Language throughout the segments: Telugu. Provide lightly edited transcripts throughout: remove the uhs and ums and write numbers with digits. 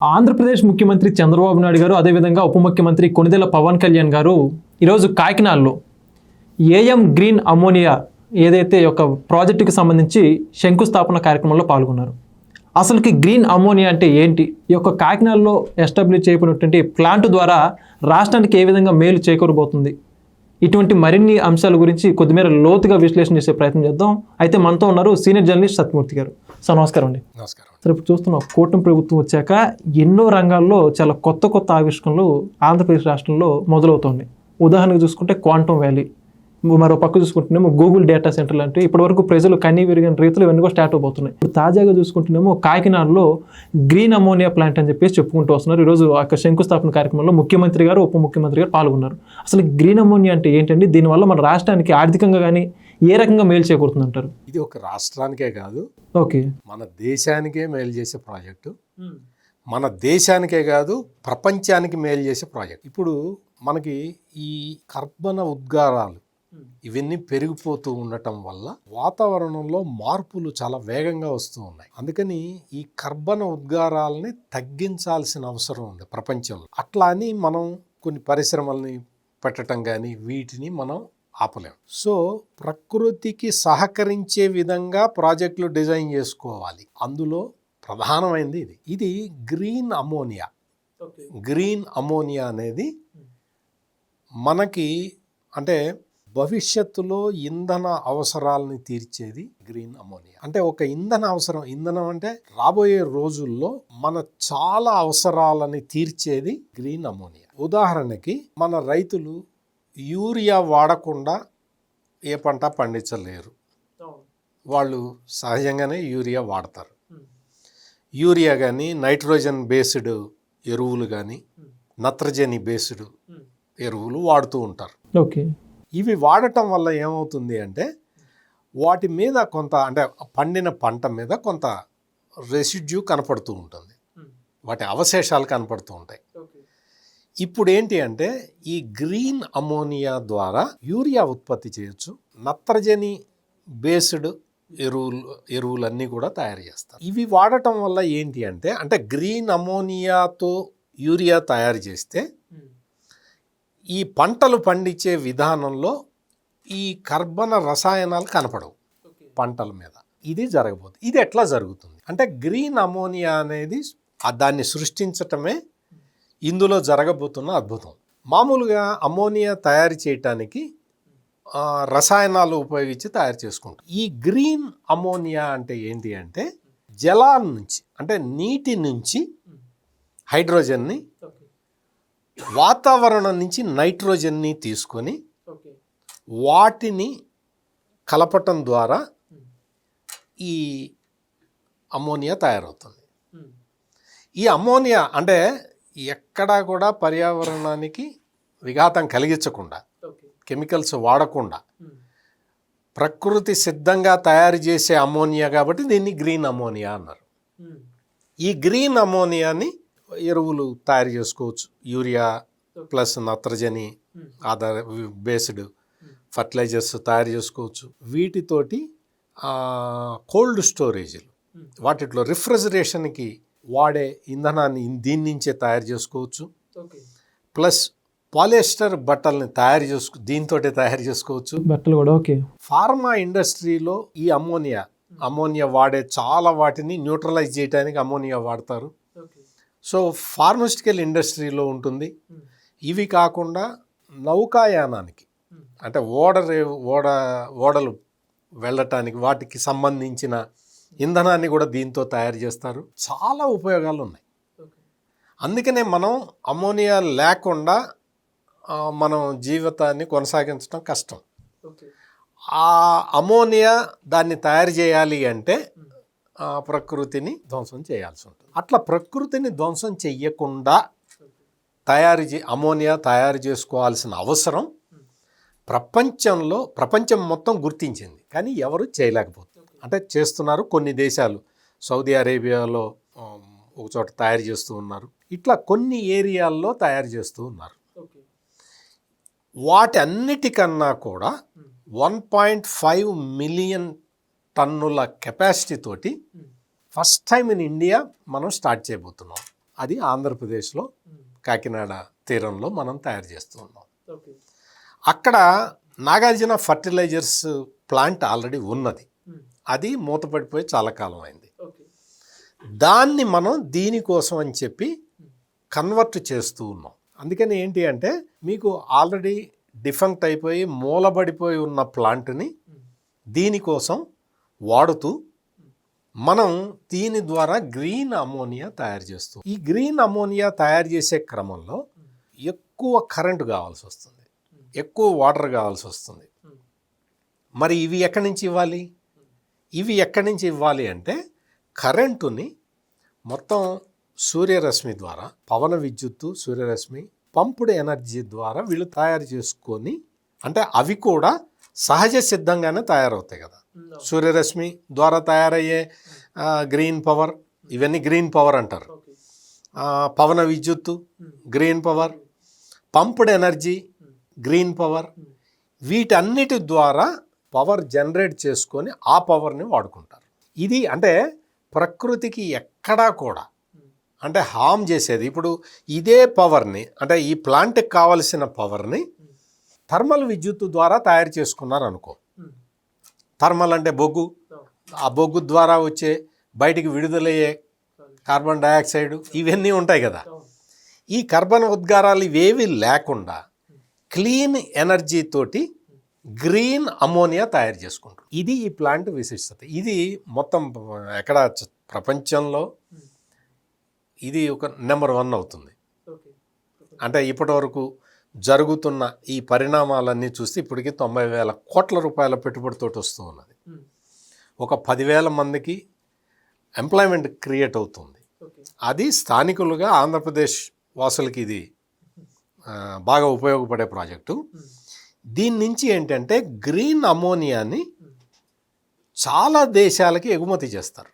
ఆంధ్రప్రదేశ్ ముఖ్యమంత్రి చంద్రబాబు నాయుడు గారు, అదేవిధంగా ఉప ముఖ్యమంత్రి కొణిదెల పవన్ కళ్యాణ్ గారు ఈరోజు కాకినాడలో ఏఎం గ్రీన్ అమోనియా ఏదైతే ఒక ప్రాజెక్టుకి సంబంధించి శంకుస్థాపన కార్యక్రమంలో పాల్గొన్నారు. అసలుకి గ్రీన్ అమోనియా అంటే ఏంటి, ఈ యొక్క కాకినాడలో ఎస్టాబ్లిష్ చేయబడినటువంటి ప్లాంట్ ద్వారా రాష్ట్రానికి ఏ విధంగా మేలు చేకూరబోతుంది, ఇటువంటి మరిన్ని అంశాల గురించి కొద్దిమేర లోతుగా విశ్లేషణ చేసే ప్రయత్నం చేద్దాం. అయితే మనతో ఉన్నారు సీనియర్ జర్నలిస్ట్ సత్యమూర్తి గారు. సార్ నమస్కారం అండి. నమస్కారం. సార్ ఇప్పుడు చూస్తున్నాం, కూటమి ప్రభుత్వం వచ్చాక ఎన్నో రంగాల్లో చాలా కొత్త ఆవిష్కరణలు ఆంధ్రప్రదేశ్ రాష్ట్రంలో మొదలవుతున్నాయి. ఉదాహరణకు చూసుకుంటే క్వాంటమ్ వ్యాలీ, మరో పక్క చూసుకుంటేనేమో గూగుల్ డేటా సెంటర్ లాంటివి ఇప్పటివరకు ప్రజలు కన్నీ విరిగిన రీతిలో ఇవన్నీ కూడా స్టార్ట్ అవబోతున్నాయి. ఇప్పుడు తాజాగా చూసుకుంటేనేమో కాకినాడలో గ్రీన్ అమోనియా ప్లాంట్ అని చెప్పేసి చెప్పుకుంటూ వస్తున్నారు. ఈరోజు ఆ శంకుస్థాపన కార్యక్రమంలో ముఖ్యమంత్రి గారు, ఉప ముఖ్యమంత్రి గారు పాల్గొన్నారు. అసలు గ్రీన్ అమోనియా అంటే ఏంటండి, దీనివల్ల మన రాష్ట్రానికి ఆర్థికంగా కానీ ఏ రకంగా మేలు చేకూరుతుంది అంటారు? ఇది ఒక రాష్ట్రానికే కాదు, ఓకే, మన దేశానికే మేలు చేసే ప్రాజెక్టు. మన దేశానికే కాదు, ప్రపంచానికి మేలు చేసే ప్రాజెక్ట్. ఇప్పుడు మనకి ఈ కర్బన ఉద్గారాలు ఇవన్నీ పెరిగిపోతూ ఉండటం వల్ల వాతావరణంలో మార్పులు చాలా వేగంగా వస్తూ ఉన్నాయి. అందుకని ఈ కర్బన ఉద్గారాలని తగ్గించాల్సిన అవసరం ఉంది ప్రపంచంలో. అట్లా అని మనం కొన్ని పరిశ్రమల్ని పెట్టడం కానీ వీటిని మనం ఆపలేం. సో ప్రకృతికి సహకరించే విధంగా ప్రాజెక్టులు డిజైన్ చేసుకోవాలి. అందులో ప్రధానమైనది ఇది గ్రీన్ అమోనియా. గ్రీన్ అమోనియా అనేది మనకి అంటే భవిష్యత్తులో ఇంధన అవసరాలని తీర్చేది గ్రీన్ అమోనియా. అంటే ఒక ఇంధనం అంటే రాబోయే రోజుల్లో మన చాలా అవసరాలని తీర్చేది గ్రీన్ అమోనియా. ఉదాహరణకి మన రైతులు యూరియా వాడకుండా ఏ పంట పండించలేరు. వాళ్ళు సహజంగానే యూరియా వాడతారు. యూరియా కానీ, నైట్రోజన్ బేస్డ్ ఎరువులు కానీ, నత్రజని బేస్డ్ ఎరువులు వాడుతూ ఉంటారు. ఓకే, ఇవి వాడటం వల్ల ఏమవుతుంది అంటే వాటి మీద కొంత అంటే పండిన పంట మీద కొంత రెసిడ్యూ కనపడుతూ ఉంటుంది, వాటి అవశేషాలు కనపడుతూ ఉంటాయి. ఇప్పుడు ఏంటి అంటే ఈ గ్రీన్ అమోనియా ద్వారా యూరియా ఉత్పత్తి చేయొచ్చు, నత్రజని బేస్డ్ ఎరువులన్నీ కూడా తయారు చేస్తారు. ఇవి వాడటం వల్ల ఏంటి అంటే గ్రీన్ అమోనియాతో యూరియా తయారు చేస్తే ఈ పంటలు పండించే విధానంలో ఈ కర్బన రసాయనాలు కనపడవు పంటల మీద. ఇది జరగబోతుంది. ఇది ఎట్లా జరుగుతుంది అంటే గ్రీన్ అమోనియా అనేది దాన్ని సృష్టించటమే ఇందులో జరగబోతున్న అద్భుతం. మామూలుగా అమోనియా తయారు చేయటానికి రసాయనాలు ఉపయోగించి తయారు చేసుకుంటాం. ఈ గ్రీన్ అమోనియా అంటే ఏంటి అంటే జలాల నుంచి అంటే నీటి నుంచి హైడ్రోజన్ని, వాతావరణం నుంచి నైట్రోజన్ని తీసుకొని వాటిని కలపటం ద్వారా ఈ అమోనియా తయారవుతుంది. ఈ అమోనియా అంటే ఎక్కడా కూడా పర్యావరణానికి విఘాతం కలిగించకుండా, కెమికల్స్ వాడకుండా ప్రకృతి సిద్ధంగా తయారు చేసే అమోనియా కాబట్టి దీన్ని గ్రీన్ అమోనియా అన్నారు. ఈ గ్రీన్ అమోనియాని ఎరువులు తయారు చేసుకోవచ్చు. యూరియా ప్లస్ నత్రజని ఆధార బేస్డ్ ఫర్టిలైజర్స్ తయారు చేసుకోవచ్చు. వీటితోటి కోల్డ్ స్టోరేజీలు, వాటిలో రిఫ్రిజరేషన్కి వాడే ఇంధనాన్ని దీని నుంచే తయారు చేసుకోవచ్చు. ప్లస్ పాలిస్టర్ బట్టల్ని దీంతో తయారు చేసుకోవచ్చు, బట్టలు కూడా. ఓకే, ఫార్మా ఇండస్ట్రీలో ఈ అమోనియా వాడే చాలా వాటిని న్యూట్రలైజ్ చేయడానికి అమోనియా వాడతారు. సో ఫార్మాస్యూటికల్ ఇండస్ట్రీలో ఉంటుంది. ఇవి కాకుండా నౌకాయానానికి అంటే ఓడలు వెళ్ళటానికి వాటికి సంబంధించిన ఇంధనాన్ని కూడా దీంతో తయారు చేస్తారు. చాలా ఉపయోగాలు ఉన్నాయి. అందుకనే మనం అమోనియా లేకుండా మనం జీవితాన్ని కొనసాగించడం కష్టం. ఆ అమోనియా దాన్ని తయారు చేయాలి అంటే ప్రకృతిని ధ్వంసం చేయాల్సి ఉంటుంది. అట్లా ప్రకృతిని ధ్వంసం చెయ్యకుండా అమోనియా తయారు చేసుకోవాల్సిన అవసరం ప్రపంచం మొత్తం గుర్తించింది, కానీ ఎవరు చేయలేకపోతున్నారు. అంటే చేస్తున్నారు కొన్ని దేశాలు, సౌదీ అరేబియాలో ఒక చోట తయారు చేస్తూ ఉన్నారు. ఇట్లా కొన్ని ఏరియాల్లో తయారు చేస్తూ ఉన్నారు. వాటి అన్నిటికన్నా కూడా 1.5 మిలియన్ టన్నుల కెపాసిటీ తోటి ఫస్ట్ టైం ఇన్ ఇండియా మనం స్టార్ట్ చేయబోతున్నాం అది ఆంధ్రప్రదేశ్లో కాకినాడ తీరంలో మనం తయారు చేస్తూ ఉన్నాం. అక్కడ నాగార్జున ఫర్టిలైజర్స్ ప్లాంట్ ఆల్రెడీ ఉన్నది, అది మూతపడిపోయి చాలా కాలం అయింది. దాన్ని మనం దీనికోసం అని చెప్పి కన్వర్ట్ చేస్తూ ఉన్నాం. అందుకని ఏంటి అంటే మీకు ఆల్రెడీ డిఫంక్ట్ అయిపోయి మూలబడిపోయి ఉన్న ప్లాంట్ని దీనికోసం వాడుతూ మనం దీని ద్వారా గ్రీన్ అమోనియా తయారు చేస్తాం. ఈ గ్రీన్ అమోనియా తయారు చేసే క్రమంలో ఎక్కువ కరెంటు కావాల్సి వస్తుంది, ఎక్కువ వాటర్ కావాల్సి వస్తుంది. మరి ఇవి ఎక్కడి నుంచి ఇవ్వాలి? ఇవి ఎక్కడి నుంచి ఇవ్వాలి అంటే కరెంటుని మొత్తం సూర్యరశ్మి ద్వారా, పవన విద్యుత్తు, సూర్యరశ్మి, పంపుడ్ ఎనర్జీ ద్వారా వీళ్ళు తయారు చేసుకొని, అంటే అవి కూడా సహజ సిద్ధంగానే తయారవుతాయి కదా. సూర్యరశ్మి ద్వారా తయారయ్యే గ్రీన్ పవర్, ఇవన్నీ గ్రీన్ పవర్ అంటారు. పవన విద్యుత్తు green power, pumped energy green power, వీటన్నిటి ద్వారా పవర్ జనరేట్ చేసుకొని ఆ పవర్ని వాడుకుంటారు. ఇది అంటే ప్రకృతికి ఎక్కడా కూడా అంటే హామ్ చేసేది. ఇప్పుడు ఇదే పవర్ని, అంటే ఈ ప్లాంట్కి కావలసిన పవర్ని థర్మల్ విద్యుత్తు ద్వారా తయారు చేసుకున్నారు అనుకో. థర్మల్ అంటే బొగ్గు, ఆ బొగ్గు ద్వారా వచ్చే బయటికి విడుదలయ్యే కార్బన్ డయాక్సైడ్ ఇవన్నీ ఉంటాయి కదా. ఈ కార్బన్ ఉద్గారాలు ఇవేవి లేకుండా క్లీన్ ఎనర్జీ తోటి గ్రీన్ అమోనియా తయారు చేసుకుంటారు. ఇది ఈ ప్లాంట్ విశిష్టత. ఇది మొత్తం ఎక్కడ ప్రపంచంలో ఇది ఒక నెంబర్ 1 అవుతుంది. అంటే ఇప్పటి వరకు జరుగుతున్న ఈ పరిణామాలన్నీ చూస్తే ఇప్పటికీ 90,000 కోట్ల రూపాయల పెట్టుబడితోటి వస్తూ ఉన్నది. ఒక 10,000 మందికి ఎంప్లాయ్మెంట్ క్రియేట్ అవుతుంది. అది స్థానికులుగా ఆంధ్రప్రదేశ్ వాసులకి ఇది బాగా ఉపయోగపడే ప్రాజెక్టు. దీని నుంచి ఏంటంటే గ్రీన్ అమోనియాని చాలా దేశాలకి ఎగుమతి చేస్తారు.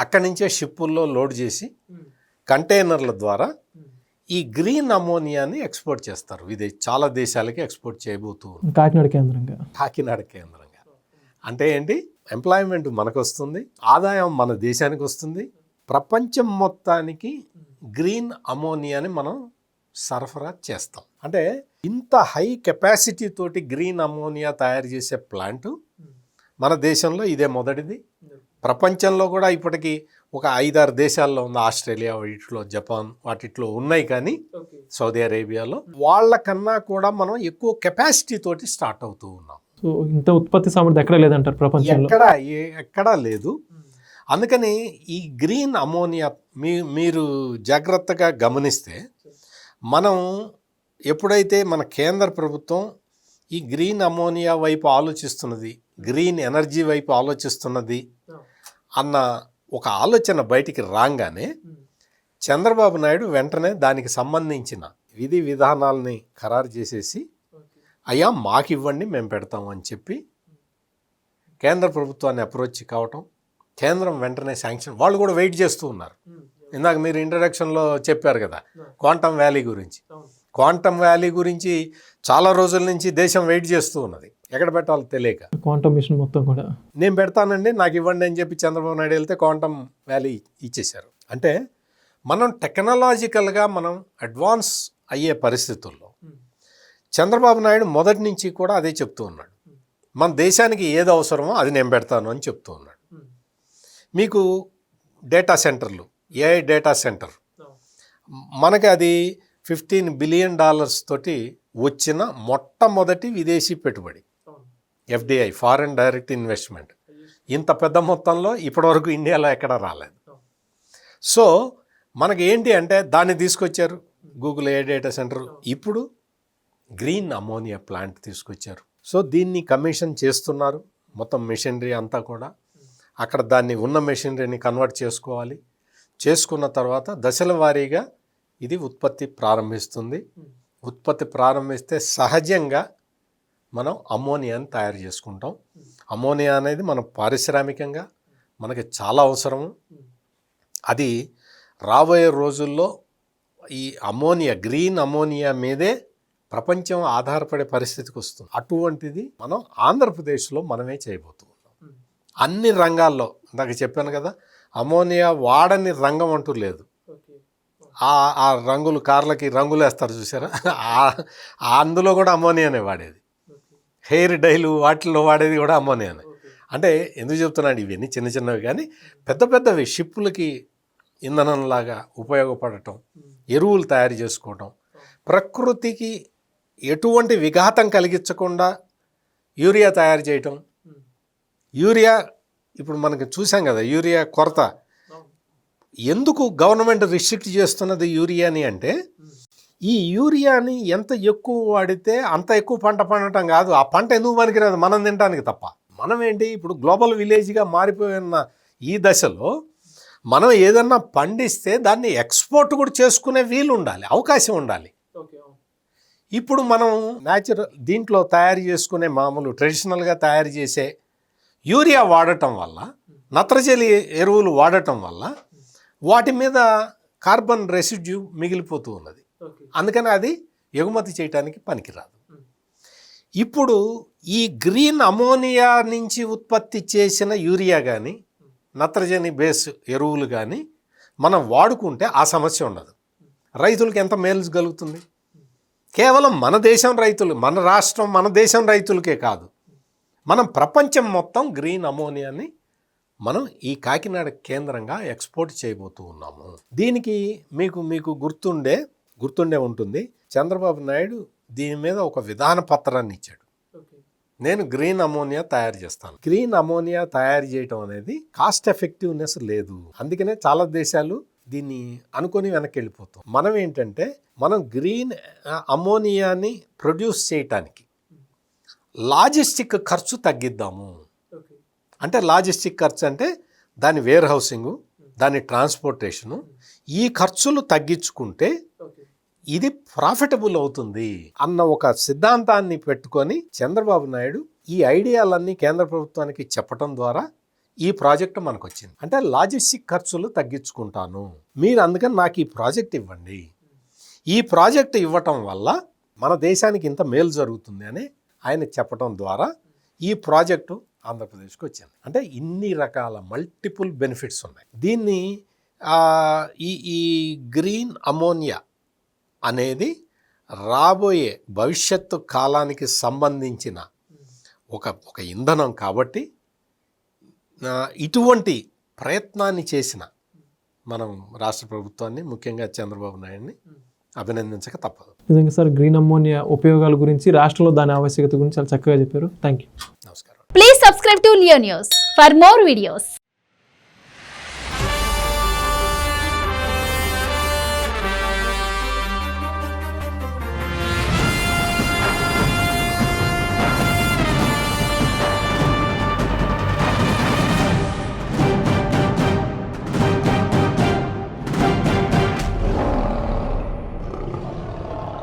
అక్కడి నుంచే షిప్పుల్లో లోడ్ చేసి కంటైనర్ల ద్వారా ఈ గ్రీన్ అమోనియాని ఎక్స్పోర్ట్ చేస్తారు. ఇది చాలా దేశాలకి ఎక్స్పోర్ట్ చేయబోతూ కాకినాడ కేంద్రంగా. అంటే ఏంటి, ఎంప్లాయ్మెంట్ మనకు వస్తుంది, ఆదాయం మన దేశానికి వస్తుంది, ప్రపంచం మొత్తానికి గ్రీన్ అమోనియాని మనం సరఫరా చేస్తాం. అంటే ఇంత హై కెపాసిటీ తోటి గ్రీన్ అమోనియా తయారు చేసే ప్లాంట్ మన దేశంలో ఇదే మొదటిది. ప్రపంచంలో కూడా ఇప్పటికీ ఒక 5-6 దేశాల్లో ఉంది. ఆస్ట్రేలియా, వీటిలో జపాన్, వాటిట్లో ఉన్నాయి. కానీ సౌదీ అరేబియాలో వాళ్ళకన్నా కూడా మనం ఎక్కువ కెపాసిటీ తోటి స్టార్ట్ అవుతూ ఉన్నాం. సో ఇంత ఉత్పత్తి సామర్థ్యం ఎక్కడ లేదంటారు ప్రపంచంలో, ఎక్కడా లేదు. అందుకని ఈ గ్రీన్ అమోనియా మీరు జాగ్రత్తగా గమనిస్తే, మనం ఎప్పుడైతే మన కేంద్ర ప్రభుత్వం ఈ గ్రీన్ అమోనియా వైపు ఆలోచిస్తున్నది, గ్రీన్ ఎనర్జీ వైపు ఆలోచిస్తున్నది అన్న ఒక ఆలోచన బయటికి రాగానే చంద్రబాబు నాయుడు వెంటనే దానికి సంబంధించిన విధి విధానాలని ఖరారు చేసేసి, అయ్యా మాకు ఇవ్వండి మేము పెడతాం అని చెప్పి కేంద్ర ప్రభుత్వాన్ని అప్రోచ్ కావటం, కేంద్రం వెంటనే శాంక్షన్. వాళ్ళు కూడా వెయిట్ చేస్తూ ఉన్నారు. ఇందాక మీరు ఇంట్రడక్షన్లో చెప్పారు కదా క్వాంటమ్ వ్యాలీ గురించి. క్వాంటమ్ వ్యాలీ గురించి చాలా రోజుల నుంచి దేశం వెయిట్ చేస్తూ ఉన్నది, ఎక్కడ పెట్టాలో తెలియక. క్వాంటమ్ మిషన్ మొత్తం కూడా నేను పెడతానండి నాకు ఇవ్వండి అని చెప్పి చంద్రబాబు నాయుడు వెళ్తే క్వాంటమ్ వ్యాలీ ఇచ్చేశారు. అంటే మనం టెక్నాలజికల్గా మనం అడ్వాన్స్ అయ్యే పరిస్థితుల్లో చంద్రబాబు నాయుడు మొదటి నుంచి కూడా అదే చెప్తూ ఉన్నాడు. మన దేశానికి ఏది అవసరమో అది నేను పెడతాను అని చెప్తూ ఉన్నాడు. మీకు డేటా సెంటర్లు, ఏఐ డేటా సెంటర్, మనకి అది $15 బిలియన్ తోటి వచ్చిన మొట్టమొదటి విదేశీ పెట్టుబడి, FDI, ఫారెన్ డైరెక్ట్ ఇన్వెస్ట్మెంట్. ఇంత పెద్ద మొత్తంలో ఇప్పటివరకు ఇండియాలో ఎక్కడా రాలేదు. సో మనకి ఏంటి అంటే దాన్ని తీసుకొచ్చారు, గూగుల్ ఏ డేటా సెంటర్. ఇప్పుడు గ్రీన్ అమోనియా ప్లాంట్ తీసుకొచ్చారు. సో దీన్ని కమిషన్ చేస్తున్నారు, మొత్తం మెషినరీ అంతా కూడా. అక్కడ దాన్ని ఉన్న మెషినరీని కన్వర్ట్ చేసుకోవాలి. చేసుకున్న తర్వాత దశల వారీగా ఇది ఉత్పత్తి ప్రారంభిస్తుంది. ఉత్పత్తి ప్రారంభిస్తే సహజంగా మనం అమోనియాని తయారు చేసుకుంటాం. అమోనియా అనేది మన పారిశ్రామికంగా మనకి చాలా అవసరము. అది రాబోయే రోజుల్లో ఈ అమోనియా, గ్రీన్ అమోనియా మీదే ప్రపంచం ఆధారపడే పరిస్థితికి వస్తుంది. అటువంటిది మనం ఆంధ్రప్రదేశ్లో మనమే చేయబోతున్నాం. అన్ని రంగాల్లో ఇందాక చెప్పాను కదా, అమోనియా వాడని రంగం అంటూ లేదు. ఆ రంగులు కార్లకి రంగులు వేస్తారు చూసారా, అందులో కూడా అమ్మోనియానే వాడేది. హెయిర్ డైలు వాటిల్లో వాడేది కూడా అమ్మోనియానే. అంటే ఎందుకు చెప్తున్నాను, ఇవన్నీ చిన్న చిన్నవి కానీ పెద్ద పెద్దవి షిప్పులకి ఇంధనంలాగా ఉపయోగపడటం, ఎరువులు తయారు చేసుకోవటం, ప్రకృతికి ఎటువంటి విఘాతం కలిగించకుండా యూరియా తయారు చేయటం. యూరియా ఇప్పుడు మనకి చూసాం కదా, యూరియా కొరత ఎందుకు గవర్నమెంట్ రిస్ట్రిక్ట్ చేస్తున్నది యూరియాని అంటే, ఈ యూరియాని ఎంత ఎక్కువ వాడితే అంత ఎక్కువ పంట పండటం కాదు, ఆ పంట ఎందుకు పనికిరాదు, మనం తినడానికి తప్ప. మనం ఏంటి ఇప్పుడు గ్లోబల్ విలేజ్గా మారిపోయిన ఈ దశలో మనం ఏదన్నా పండిస్తే దాన్ని ఎక్స్పోర్ట్ కూడా చేసుకునే వీలు ఉండాలి, అవకాశం ఉండాలి. ఇప్పుడు మనం న్యాచురల్ దీంట్లో తయారు చేసుకునే మామూలు ట్రెడిషనల్గా తయారు చేసే యూరియా వాడటం వల్ల, నత్రజని ఎరువులు వాడటం వల్ల వాటి మీద కార్బన్ రెసిడ్యూ మిగిలిపోతూ ఉన్నది. అందుకని అది ఎగుమతి చేయడానికి పనికిరాదు. ఇప్పుడు ఈ గ్రీన్ అమోనియా నుంచి ఉత్పత్తి చేసిన యూరియా కానీ నత్రజని బేస్ ఎరువులు కానీ మనం వాడుకుంటే ఆ సమస్య ఉండదు. రైతులకు ఎంత మేలు కలుగుతుంది? కేవలం మన దేశం రైతులు, మన రాష్ట్రం, మన దేశం రైతులకే కాదు, మనం ప్రపంచం మొత్తం గ్రీన్ అమోనియాని మనం ఈ కాకినాడ కేంద్రంగా ఎక్స్పోర్ట్ చేయబోతూ ఉన్నాము. దీనికి మీకు గుర్తుండే ఉంటుంది, చంద్రబాబు నాయుడు దీని మీద ఒక విధాన పత్రాన్ని ఇచ్చాడు. నేను గ్రీన్ అమోనియా తయారు చేస్తాను. గ్రీన్ అమోనియా తయారు చేయటం అనేది కాస్ట్ ఎఫెక్టివ్నెస్ లేదు, అందుకనే చాలా దేశాలు దీన్ని అనుకొని వెనక్కి వెళ్ళిపోతాం. మనం ఏంటంటే మనం గ్రీన్ అమోనియాని ప్రొడ్యూస్ చేయటానికి లాజిస్టిక్ ఖర్చు తగ్గిద్దాము. అంటే లాజిస్టిక్ ఖర్చు అంటే దాని వేర్ హౌసింగు, దాని ట్రాన్స్పోర్టేషను, ఈ ఖర్చులు తగ్గించుకుంటే ఇది ప్రాఫిటబుల్ అవుతుంది అన్న ఒక సిద్ధాంతాన్ని పెట్టుకొని చంద్రబాబు నాయుడు ఈ ఐడియాలన్నీ కేంద్ర ప్రభుత్వానికి చెప్పడం ద్వారా ఈ ప్రాజెక్టు మనకు వచ్చింది. అంటే లాజిస్టిక్ ఖర్చులు తగ్గించుకుంటాను, మీరు అందుకని నాకు ఈ ప్రాజెక్ట్ ఇవ్వండి, ఈ ప్రాజెక్ట్ ఇవ్వటం వల్ల మన దేశానికి ఇంత మేలు జరుగుతుంది అని ఆయన చెప్పడం ద్వారా ఈ ప్రాజెక్టు ఆంధ్రప్రదేశ్కి వచ్చింది. అంటే ఇన్ని రకాల మల్టిపుల్ బెనిఫిట్స్ ఉన్నాయి. దీన్ని ఈ గ్రీన్ అమోనియా అనేది రాబోయే భవిష్యత్తు కాలానికి సంబంధించిన ఒక ఇంధనం కాబట్టి ఇటువంటి ప్రయత్నాన్ని చేసిన మనం రాష్ట్ర ప్రభుత్వాన్ని, ముఖ్యంగా చంద్రబాబు నాయుడిని అభినందించక తప్పదు. నిజంగా సార్, గ్రీన్ అమోనియా ఉపయోగాల గురించి, రాష్ట్రంలో దాని ఆవశ్యకత గురించి చాలా చక్కగా చెప్పారు. Thank you. నమస్కారం. Please subscribe to Leo News for more videos.